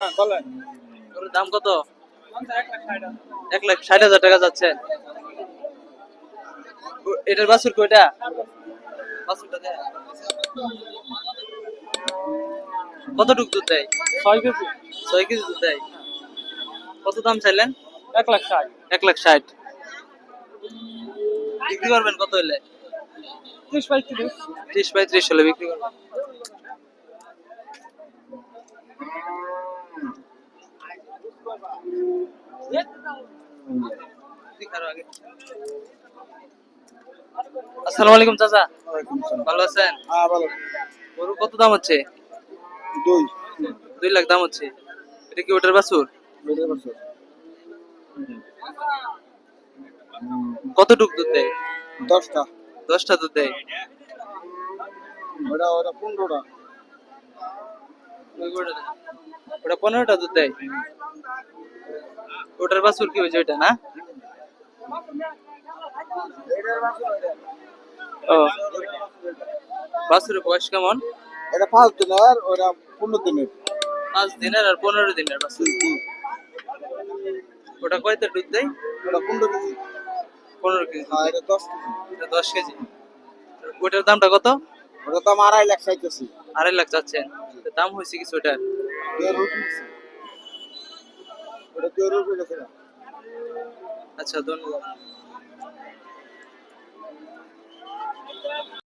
বলেন। গরুর দাম কত? 1,60,000 টাকা যাচ্ছে। এটার বাছুর কয়টা? বাছুরটা দেয়? কতটুক দুধ দেয়? 6 কেজি। 6 কেজি দুধ দেয়। কত দাম চাইলেন? 1,60,000। 1,60,000। বিক্রি করবেন কত হলে? 30-35। 30-35 হলে বিক্রি করবেন। আসসালামু আলাইকুম চাচা, ভালো আছেন? হ্যাঁ ভালো। গরু কত দাম হচ্ছে? 2। 2 লাখ দাম হচ্ছে। এটা কি ওটার বাছুর? বুঝতে পারছো? কতটুক দুধ দেয়? 10টা। 10টা দুধ দেয়। ওটা 15টা। ওটা 15টা দুধ দেয়। ওটার বাছুর কি হয়েছে ওইটা না? ও, বাছুরের বয়স কেমন? এটা 5 দিনের, ওটা 15 দিনের। 5 দিনের আর 15 দিনের বাছুর। ওটা কয়টা দুধ দেয়? ওটা 15 কেজি। 15 কেজি দুধ হ্যাঁ দেয়। এটা 10 কেজি। এটা 10 কেজি। ওটার দামটা কত? ওটা দাম 2.5 লাখ চাইতেছি। 2.5 লাখ চাচ্ছেন। দাম হয়েছে কিছু ওটার? ওটা 2 রুপে গেছে না। আচ্ছা, ধন্যবাদ।